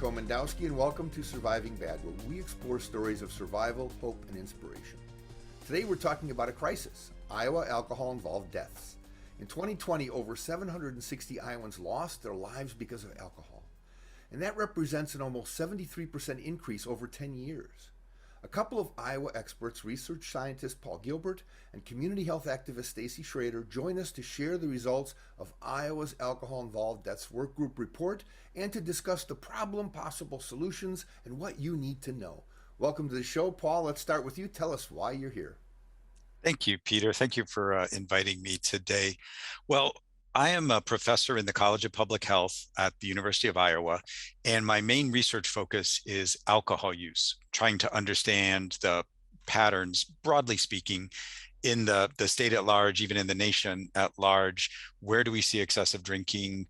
Komendowski, and welcome to Surviving Bad, where we explore stories of survival, hope, and inspiration. Today we're talking about a crisis, Iowa alcohol-involved deaths. In 2020, over 760 Iowans lost their lives because of alcohol, and that represents an almost 73% increase over 10 years. A couple of Iowa experts, research scientist Paul Gilbert and community health activist Stacy Schrader, join us to share the results of Iowa's alcohol-involved deaths workgroup report and to discuss the problem, possible solutions, and what you need to know. Welcome to the show, Paul. Let's start with you. Tell us why you're here. Thank you, Peter. Thank you for inviting me today. Well, I am a professor in the College of Public Health at the University of Iowa, and my main research focus is alcohol use, trying to understand the patterns, broadly speaking, in the state at large, even in the nation at large. Where do we see excessive drinking?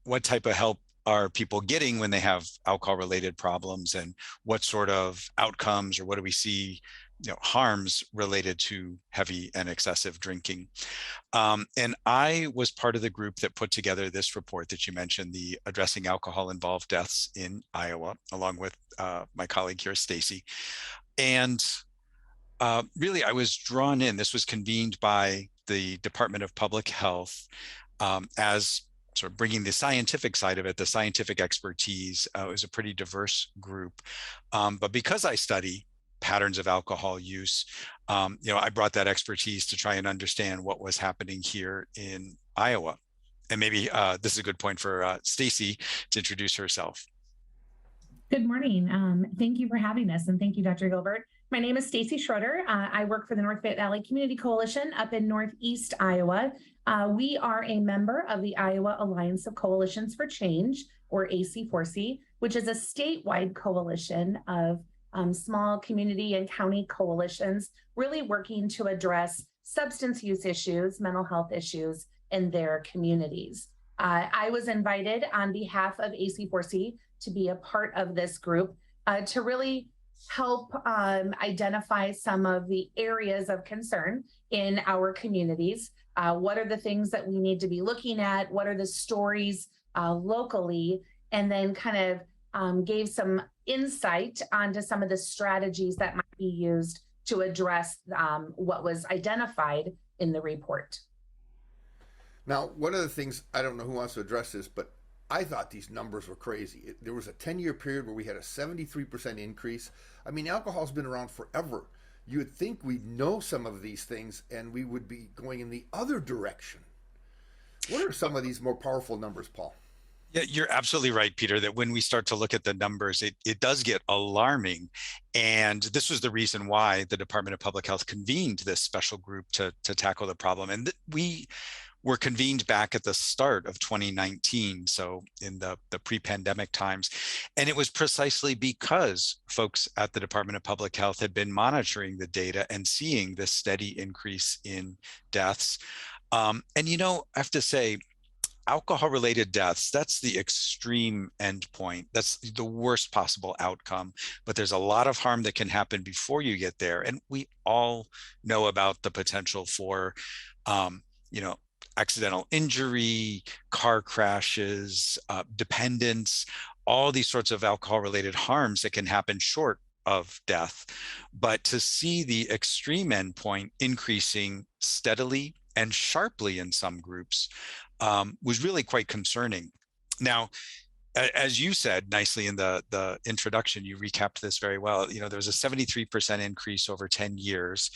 What type of help are people getting when they have alcohol-related problems, and what sort of outcomes or what do we see harms related to heavy and excessive drinking. And I was part of the group that put together this report that you mentioned, the Addressing Alcohol-Involved Deaths in Iowa, along with my colleague here, Stacy. And really, I was drawn in. This was convened by the Department of Public Health as sort of bringing the scientific side of it, the scientific expertise. It was a pretty diverse group. But because I study patterns of alcohol use, I brought that expertise to try and understand what was happening here in Iowa. And maybe this is a good point for Stacy to introduce herself. Good morning. Thank you for having us, and thank you, Dr. Gilbert. My name is Stacy Schroeder. I work for the North Fayette Valley Community Coalition up in Northeast Iowa. We are a member of the Iowa Alliance of Coalitions for Change, or AC4C, which is a statewide coalition of small community and county coalitions really working to address substance use issues, mental health issues in their communities. I was invited on behalf of AC4C to be a part of this group to really help identify some of the areas of concern in our communities. What are the things that we need to be looking at? What are the stories locally? And then kind of gave some insight onto some of the strategies that might be used to address what was identified in the report. Now, one of the things, I don't know who wants to address this, but I thought these numbers were crazy. There was a 10-year period where we had a 73% increase. I mean, alcohol's been around forever. You would think we'd know some of these things and we would be going in the other direction. What are some of these more powerful numbers, Paul? Yeah, you're absolutely right, Peter, that when we start to look at the numbers, it does get alarming. And this was the reason why the Department of Public Health convened this special group to tackle the problem. And we were convened back at the start of 2019, so in the pre-pandemic times. And it was precisely because folks at the Department of Public Health had been monitoring the data and seeing this steady increase in deaths. And I have to say, alcohol-related deaths, that's the extreme endpoint. That's the worst possible outcome. But there's a lot of harm that can happen before you get there. And we all know about the potential for, accidental injury, car crashes, dependence, all these sorts of alcohol-related harms that can happen short of death. But to see the extreme endpoint increasing steadily and sharply in some groups was really quite concerning. Now, as you said nicely in the introduction, you recapped this very well. There was a 73% increase over 10 years.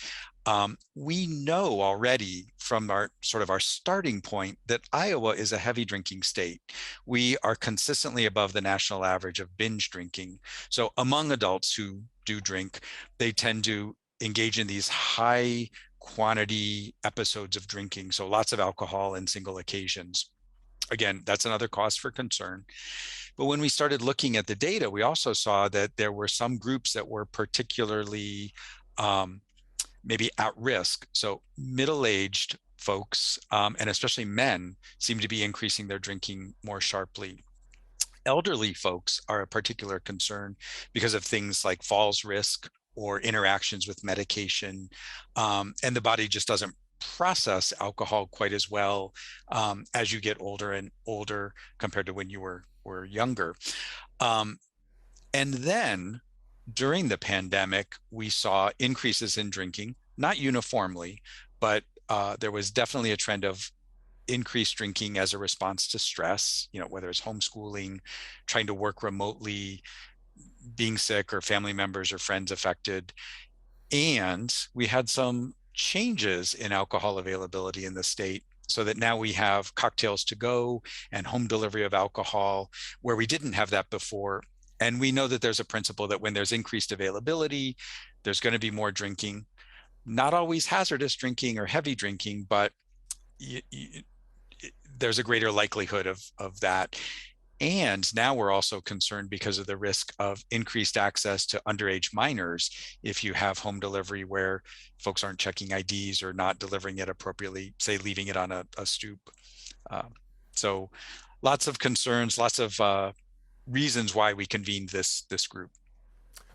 We know already from our starting point that Iowa is a heavy drinking state. We are consistently above the national average of binge drinking. So among adults who do drink, they tend to engage in these high quantity episodes of drinking. So lots of alcohol in single occasions. Again, that's another cause for concern. But when we started looking at the data, we also saw that there were some groups that were particularly maybe at risk. So middle-aged folks, and especially men, seem to be increasing their drinking more sharply. Elderly folks are a particular concern because of things like falls risk or interactions with medication, and the body just doesn't process alcohol quite as well as you get older and older compared to when you were or younger. And then during the pandemic, we saw increases in drinking, not uniformly, but there was definitely a trend of increased drinking as a response to stress, whether it's homeschooling, trying to work remotely, being sick, or family members or friends affected. And we had some changes in alcohol availability in the state, so that now we have cocktails to go and home delivery of alcohol, where we didn't have that before. And we know that there's a principle that when there's increased availability, there's going to be more drinking, not always hazardous drinking or heavy drinking, but there's a greater likelihood of that. And now we're also concerned because of the risk of increased access to underage minors if you have home delivery where folks aren't checking IDs or not delivering it appropriately, say leaving it on a stoop. So lots of concerns, lots of reasons why we convened this group.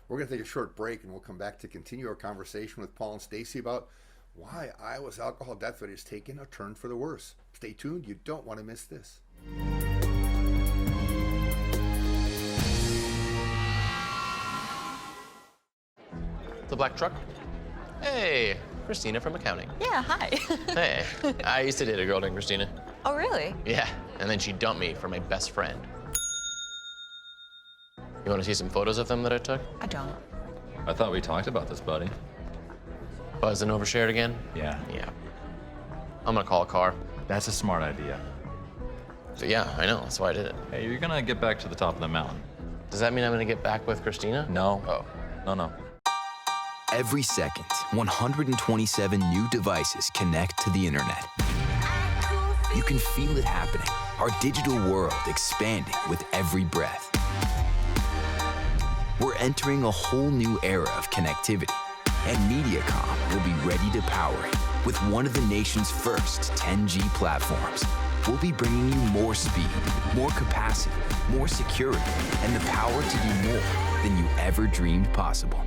We're going to take a short break, and we'll come back to continue our conversation with Paul and Stacy about why Iowa's alcohol death rate is taking a turn for the worse. Stay tuned. You don't want to miss this. The black truck? Hey, Christina from accounting. Yeah, hi. Hey, I used to date a girl named Christina. Oh, really? Yeah, and then she dumped me for my best friend. You want to see some photos of them that I took? I don't. I thought we talked about this, buddy. Buzzed and overshared again? Yeah. Yeah. I'm gonna call a car. That's a smart idea. So yeah, I know, that's why I did it. Hey, you're gonna get back to the top of the mountain. Does that mean I'm gonna get back with Christina? No. Oh. No. Every second, 127 new devices connect to the internet. You can feel it happening. Our digital world expanding with every breath. We're entering a whole new era of connectivity, and MediaCom will be ready to power it with one of the nation's first 10G platforms. We'll be bringing you more speed, more capacity, more security, and the power to do more than you ever dreamed possible.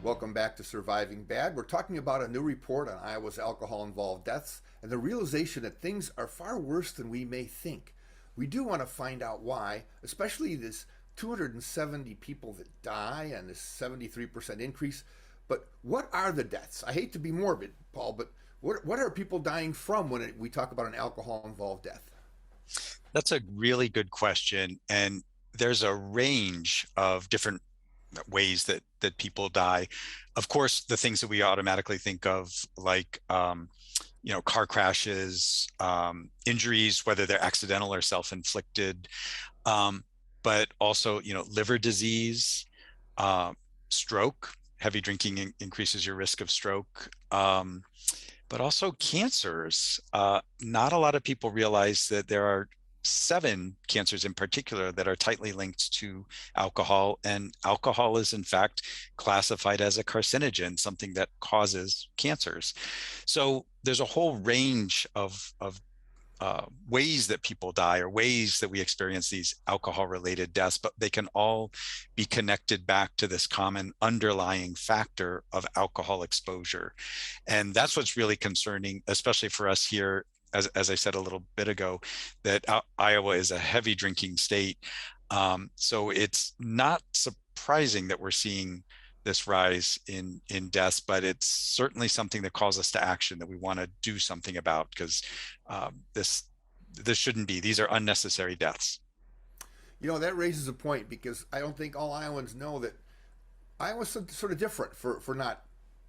Welcome back to Surviving Bad. We're talking about a new report on Iowa's alcohol-involved deaths and the realization that things are far worse than we may think. We do want to find out why, especially this 270 people that die and this 73% increase. But what are the deaths? I hate to be morbid, Paul, but what are people dying from when we talk about an alcohol-involved death? That's a really good question. And there's a range of different ways that people die. Of course, the things that we automatically think of, like car crashes, injuries, whether they're accidental or self-inflicted, but also liver disease, stroke. Heavy drinking increases your risk of stroke, but also cancers. Not a lot of people realize that there are 7 cancers in particular that are tightly linked to alcohol, and alcohol is in fact classified as a carcinogen, something that causes cancers. So there's a whole range of ways that people die, or ways that we experience these alcohol-related deaths, but they can all be connected back to this common underlying factor of alcohol exposure. And that's what's really concerning, especially for us here. As I said a little bit ago, that Iowa is a heavy drinking state. So it's not surprising that we're seeing this rise in deaths, but it's certainly something that calls us to action, that we want to do something about, because this shouldn't be. These are unnecessary deaths. That raises a point, because I don't think all Iowans know that Iowa's sort of different for not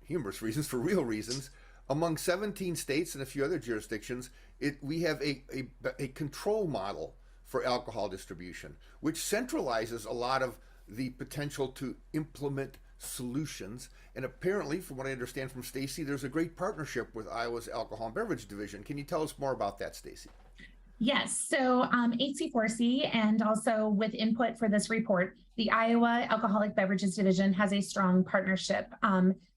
humorous reasons, for real reasons. Among 17 states and a few other jurisdictions, we have a control model for alcohol distribution, which centralizes a lot of the potential to implement solutions. And apparently, from what I understand from Stacy, there's a great partnership with Iowa's Alcohol and Beverage Division. Can you tell us more about that, Stacy? Yes, so HC4C, and also with input for this report, the Iowa Alcoholic Beverages Division has a strong partnership.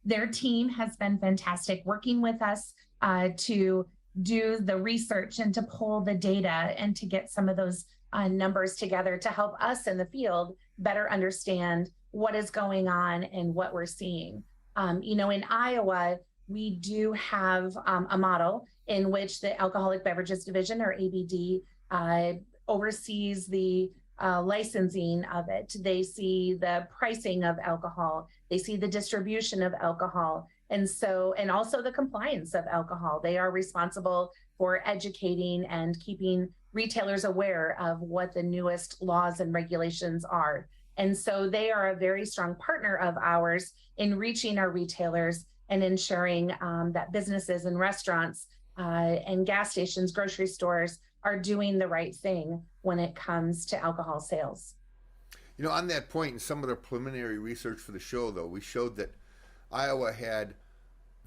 Their team has been fantastic working with us to do the research and to pull the data and to get some of those numbers together to help us in the field better understand what is going on and what we're seeing. In Iowa, we do have a model in which the Alcoholic Beverages Division, or ABD, oversees the licensing of it. They see the pricing of alcohol. They see the distribution of alcohol. And also the compliance of alcohol. They are responsible for educating and keeping retailers aware of what the newest laws and regulations are. And so they are a very strong partner of ours in reaching our retailers and ensuring that businesses and restaurants and gas stations, grocery stores are doing the right thing when it comes to alcohol sales. On that point, in some of the preliminary research for the show, though, we showed that Iowa had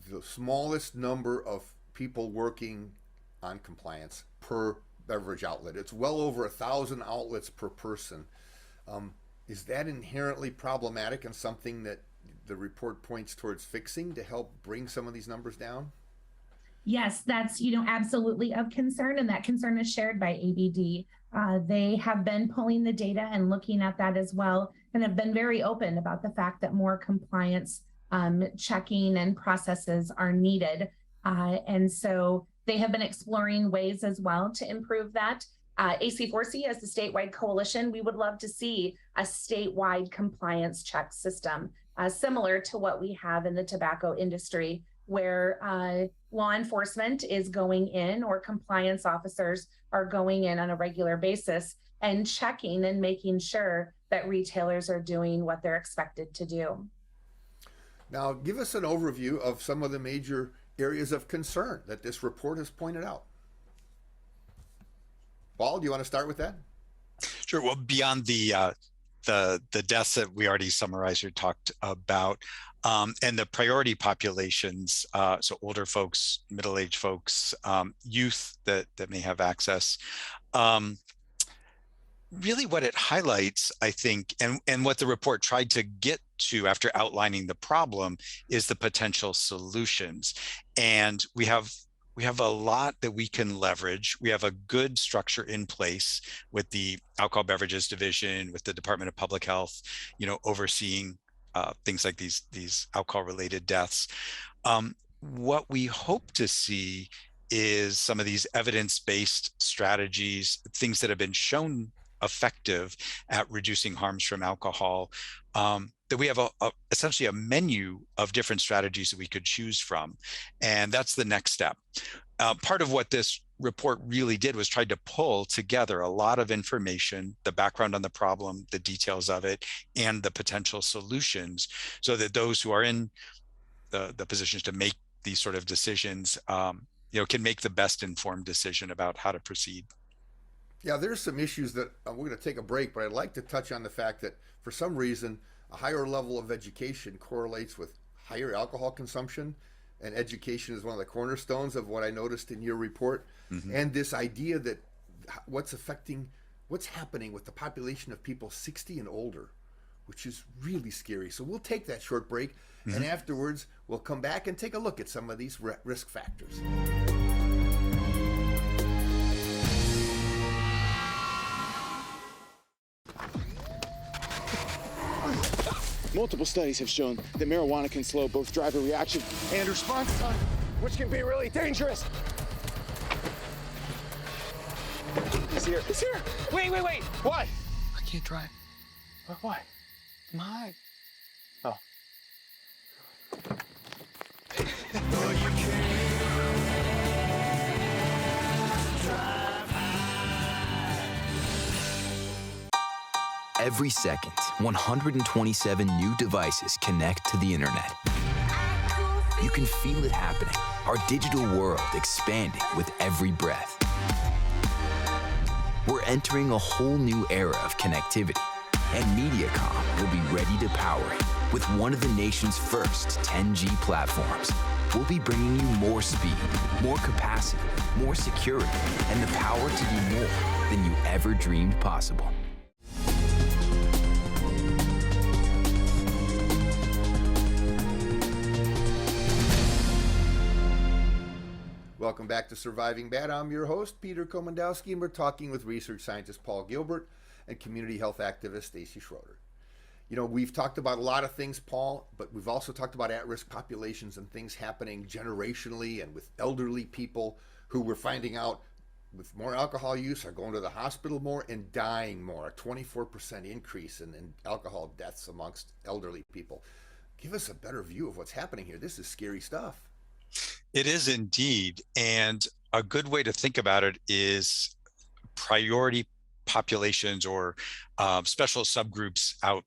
the smallest number of people working on compliance per beverage outlet. It's well over 1,000 outlets per person. Is that inherently problematic and something that the report points towards fixing to help bring some of these numbers down? Yes, that's absolutely of concern, and that concern is shared by ABD. They have been pulling the data and looking at that as well, and have been very open about the fact that more compliance checking and processes are needed. And so they have been exploring ways as well to improve that. AC4C, as the statewide coalition, we would love to see a statewide compliance check system, similar to what we have in the tobacco industry, where law enforcement is going in, or compliance officers are going in on a regular basis and checking and making sure that retailers are doing what they're expected to do. Now, give us an overview of some of the major areas of concern that this report has pointed out. Paul, do you want to start with that? Sure. Well, beyond the deaths that we already summarized or talked about, and the priority populations, so older folks, middle-aged folks, youth that may have access. Really what it highlights, I think, and what the report tried to get to after outlining the problem, is the potential solutions. And we have a lot that we can leverage. We have a good structure in place with the Alcohol Beverages Division, with the Department of Public Health, overseeing things like these alcohol-related deaths. What we hope to see is some of these evidence-based strategies, things that have been shown effective at reducing harms from alcohol, that we have essentially a menu of different strategies that we could choose from. And that's the next step. Part of what this report really did was tried to pull together a lot of information, the background on the problem, the details of it, and the potential solutions, so that those who are in the positions to make these sort of decisions can make the best informed decision about how to proceed. Yeah, there's some issues that we're going to take a break, but I'd like to touch on the fact that for some reason, a higher level of education correlates with higher alcohol consumption, and education is one of the cornerstones of what I noticed in your report. Mm-hmm. And this idea that what's happening with the population of people 60 and older, which is really scary. So we'll take that short break, mm-hmm. and afterwards we'll come back and take a look at some of these risk factors. Multiple studies have shown that marijuana can slow both driver reaction and response time, which can be really dangerous. He's here. He's here. Wait. What? I can't drive. Why? My. Oh. Every second, 127 new devices connect to the internet. You can feel it happening. Our digital world expanding with every breath. We're entering a whole new era of connectivity, and MediaCom will be ready to power it with one of the nation's first 10G platforms. We'll be bringing you more speed, more capacity, more security, and the power to do more than you ever dreamed possible. Welcome back to Surviving Bad. I'm your host, Peter Komendowski, and we're talking with research scientist Paul Gilbert and community health activist Stacy Schroeder. We've talked about a lot of things, Paul, but we've also talked about at-risk populations and things happening generationally and with elderly people who we're finding out with more alcohol use are going to the hospital more and dying more, a 24% increase in alcohol deaths amongst elderly people. Give us a better view of what's happening here. This is scary stuff. It is indeed. And a good way to think about it is priority populations or special subgroups out,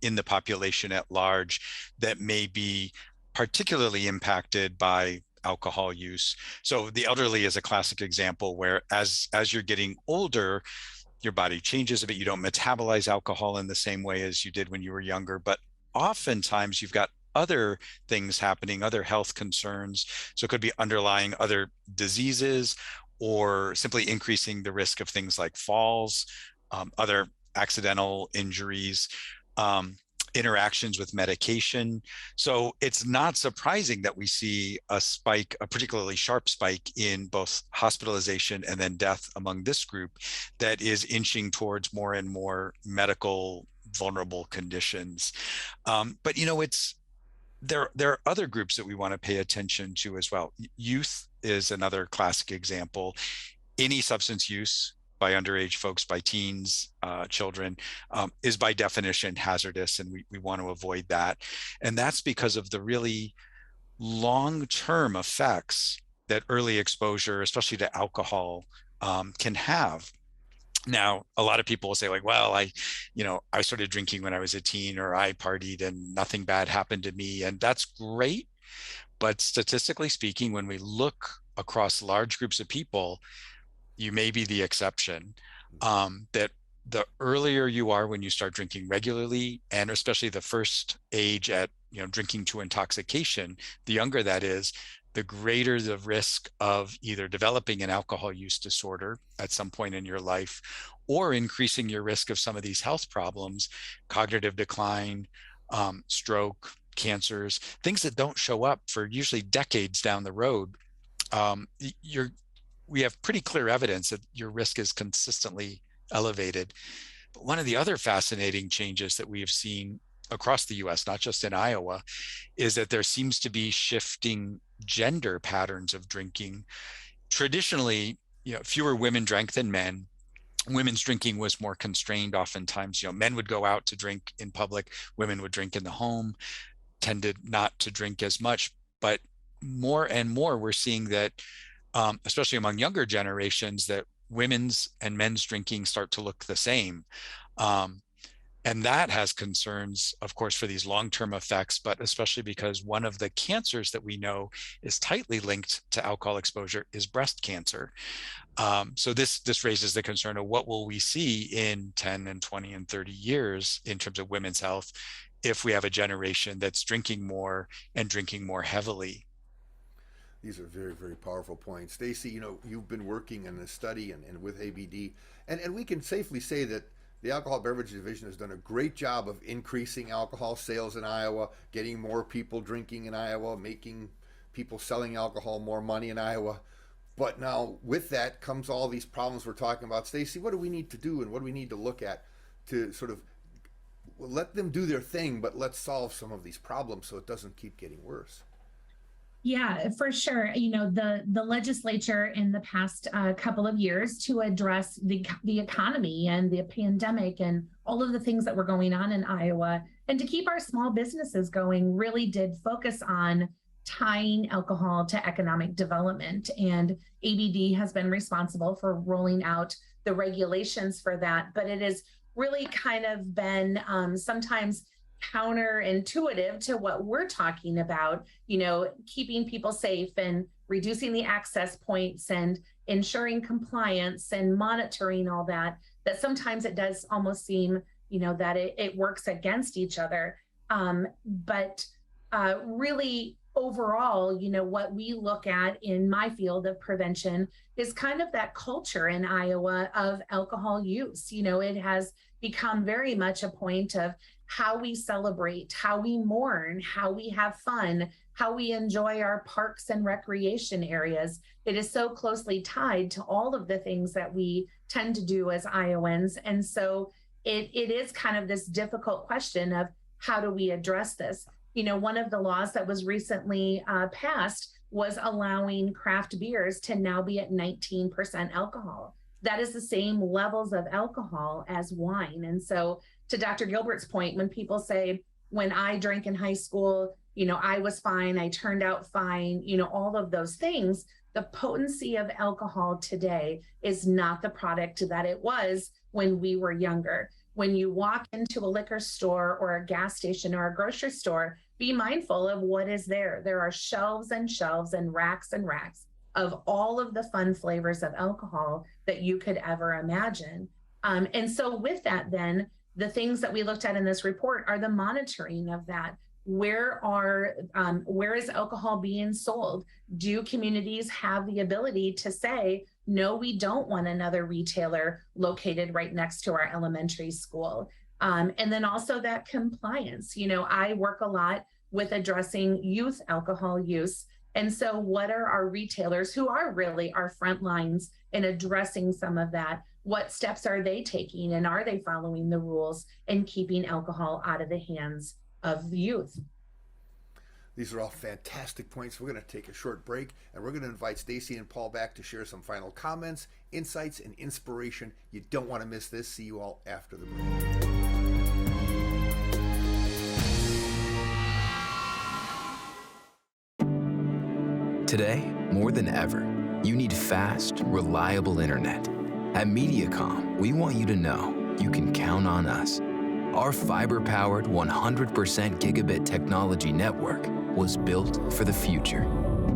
in the population at large that may be particularly impacted by alcohol use. So the elderly is a classic example where as you're getting older, your body changes a bit. You don't metabolize alcohol in the same way as you did when you were younger, but oftentimes you've got other things happening, other health concerns. So it could be underlying other diseases or simply increasing the risk of things like falls, other accidental injuries, interactions with medication. So it's not surprising that we see a spike, a particularly sharp spike in both hospitalization and then death among this group that is inching towards more and more medical vulnerable conditions. But there are other groups that we want to pay attention to as well. Youth is another classic example. Any substance use by underage folks, by teens, children, is by definition hazardous, and we want to avoid that. And that's because of the really long-term effects that early exposure, especially to alcohol, can have. Now, a lot of people will say like, well, I started drinking when I was a teen, or I partied and nothing bad happened to me. And that's great. But statistically speaking, when we look across large groups of people, you may be the exception. That the earlier you are when you start drinking regularly, and especially the first age at drinking to intoxication, the younger that is, the greater the risk of either developing an alcohol use disorder at some point in your life, or increasing your risk of some of these health problems, cognitive decline, stroke, cancers, things that don't show up for usually decades down the road. We have pretty clear evidence that your risk is consistently elevated. But one of the other fascinating changes that we have seen across the US, not just in Iowa, is that there seems to be shifting gender patterns of drinking. Traditionally, fewer women drank than men. Women's drinking was more constrained oftentimes. Men would go out to drink in public, women would drink in the home, tended not to drink as much. But more and more, we're seeing that, especially among younger generations, that women's and men's drinking start to look the same. And that has concerns, of course, for these long-term effects, but especially because one of the cancers that we know is tightly linked to alcohol exposure is breast cancer. So this raises the concern of what will we see in 10 and 20 and 30 years in terms of women's health if we have a generation that's drinking more and drinking more heavily. These are very, very powerful points. Stacy, you've been working in this study and with ABD, and we can safely say that the Alcohol Beverage Division has done a great job of increasing alcohol sales in Iowa, getting more people drinking in Iowa, making people selling alcohol more money in Iowa. But now with that comes all these problems we're talking about. Stacy, what do we need to do and what do we need to look at to sort of let them do their thing, but let's solve some of these problems so it doesn't keep getting worse? Yeah, for sure. The legislature in the past couple of years, to address the economy and the pandemic and all of the things that were going on in Iowa, and to keep our small businesses going, really did focus on tying alcohol to economic development. And ABD has been responsible for rolling out the regulations for that. But it has really kind of been sometimes counterintuitive to what we're talking about, keeping people safe and reducing the access points and ensuring compliance and monitoring all that sometimes it does almost seem, that it works against each other. But really overall, what we look at in my field of prevention is kind of that culture in Iowa of alcohol use. It has become very much a point of how we celebrate, how we mourn, how we have fun, how we enjoy our parks and recreation areas. It is so closely tied to all of the things that we tend to do as Iowans. And so it is kind of this difficult question of how do we address this? You know, one of the laws that was recently passed was allowing craft beers to now be at 19% alcohol. That is the same levels of alcohol as wine. And so, to Dr. Gilbert's point, when people say, when I drank in high school, you know, I was fine, I turned out fine, you know, all of those things, the potency of alcohol today is not the product that it was when we were younger. When you walk into a liquor store or a gas station or a grocery store, be mindful of what is there. There are shelves and shelves and racks of all of the fun flavors of alcohol that you could ever imagine. And so with that, then, the things that we looked at in this report are the monitoring of that. Where is alcohol being sold? Do communities have the ability to say, no, we don't want another retailer located right next to our elementary school? And then also that compliance. You know, I work a lot with addressing youth alcohol use. And so what are our retailers, who are really our front lines in addressing some of that? What steps are they taking, and are they following the rules and keeping alcohol out of the hands of the youth? These are all fantastic points. We're going to take a short break, and we're going to invite Stacy and Paul back to share some final comments, insights, and inspiration. You don't want to miss this. See you all after the break. Today, more than ever, you need fast, reliable internet. At MediaCom, we want you to know you can count on us. Our fiber-powered 100% gigabit technology network was built for the future.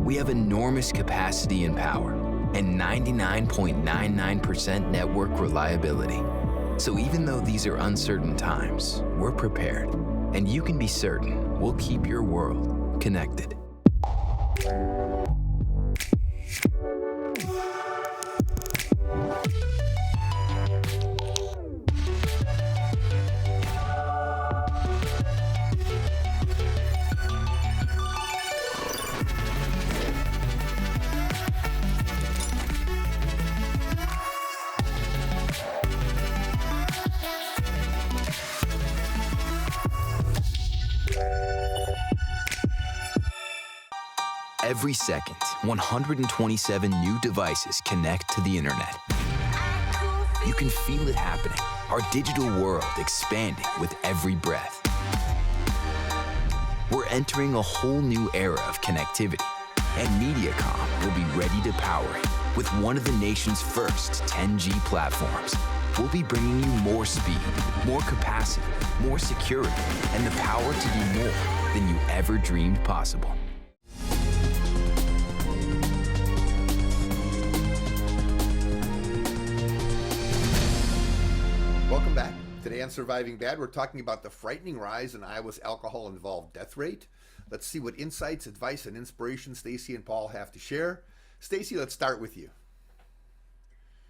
We have enormous capacity and power and 99.99% network reliability. So even though these are uncertain times, we're prepared, and you can be certain we'll keep your world connected. Every second, 127 new devices connect to the internet. You can feel it happening, our digital world expanding with every breath. We're entering a whole new era of connectivity, and MediaCom will be ready to power it with one of the nation's first 10G platforms. We'll be bringing you more speed, more capacity, more security, and the power to do more than you ever dreamed possible. Welcome back. Today on Surviving Bad, we're talking about the frightening rise in Iowa's alcohol-involved death rate. Let's see what insights, advice, and inspiration Stacy and Paul have to share. Stacy, let's start with you.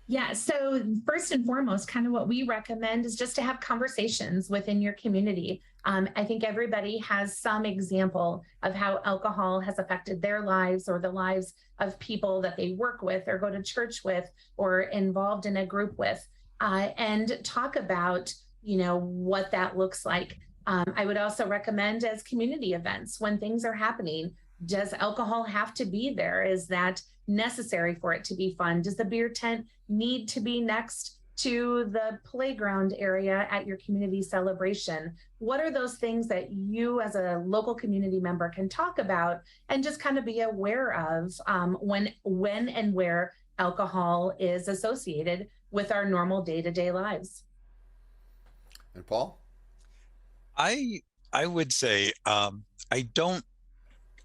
Yeah, so first and foremost, kind of what we recommend is just to have conversations within your community. I think everybody has some example of how alcohol has affected their lives or the lives of people that they work with or go to church with or involved in a group with. And talk about, you know, what that looks like. I would also recommend as community events, when things are happening, does alcohol have to be there? Is that necessary for it to be fun? Does the beer tent need to be next to the playground area at your community celebration? What are those things that you as a local community member can talk about and just kind of be aware of when and where alcohol is associated with our normal day-to-day lives? And Paul? I would say I don't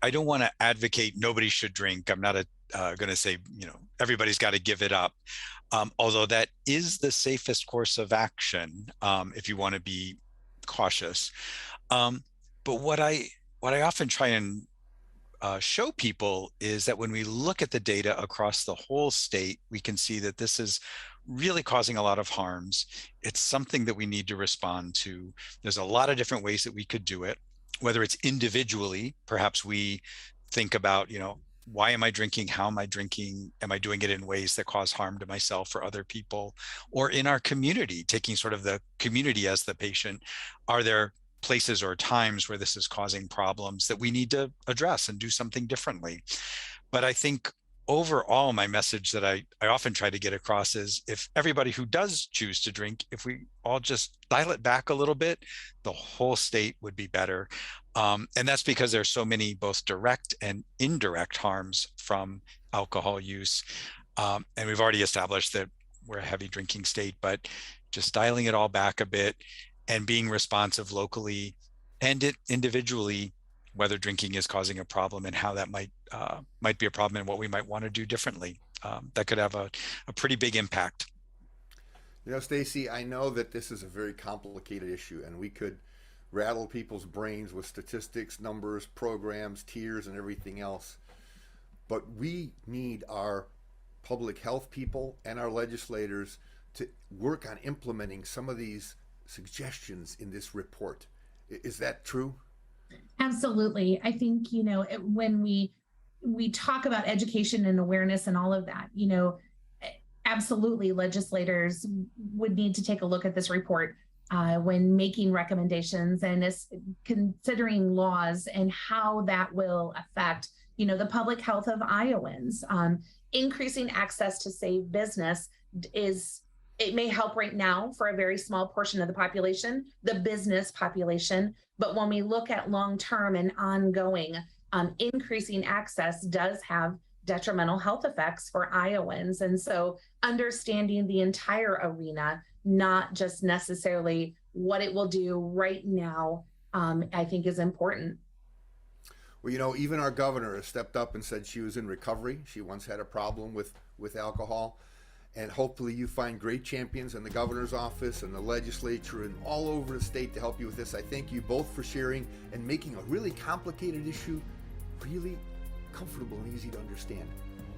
want to advocate nobody should drink. I'm not going to say, you know, everybody's got to give it up. Although that is the safest course of action if you want to be cautious. But what I often try and show people is that when we look at the data across the whole state, we can see that this is really causing a lot of harms. It's something that we need to respond to. There's a lot of different ways that we could do it, whether it's individually, perhaps we think about, you know, why am I drinking? How am I drinking? Am I doing it in ways that cause harm to myself or other people? Or in our community, taking sort of the community as the patient, are there places or times where this is causing problems that we need to address and do something differently? But I think overall, my message that I often try to get across is, if everybody who does choose to drink, if we all just dial it back a little bit, the whole state would be better. And that's because there's so many both direct and indirect harms from alcohol use. And we've already established that we're a heavy drinking state, but just dialing it all back a bit and being responsive locally and individually, whether drinking is causing a problem and how that might be a problem and what we might want to do differently. That could have a pretty big impact. You know, Stacy, I know that this is a very complicated issue, and we could rattle people's brains with statistics, numbers, programs, tiers, and everything else. But we need our public health people and our legislators to work on implementing some of these suggestions in this report. Is that true? Absolutely. I think, when we talk about education and awareness and all of that, absolutely legislators would need to take a look at this report when making recommendations and considering laws and how that will affect, the public health of Iowans. Increasing access to safe business it may help right now for a very small portion of the population, the business population. But when we look at long-term and ongoing, increasing access does have detrimental health effects for Iowans. And so understanding the entire arena, not just necessarily what it will do right now, I think is important. Well, even our governor has stepped up and said she was in recovery. She once had a problem with alcohol. And hopefully you find great champions in the governor's office and the legislature and all over the state to help you with this. I thank you both for sharing and making a really complicated issue really comfortable and easy to understand.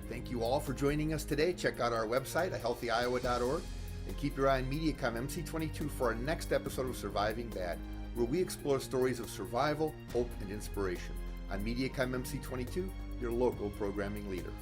Thank you all for joining us today. Check out our website, ahealthyiowa.org, and keep your eye on MediaCom MC22 for our next episode of Surviving Bad, where we explore stories of survival, hope, and inspiration. On MediaCom MC22, your local programming leader.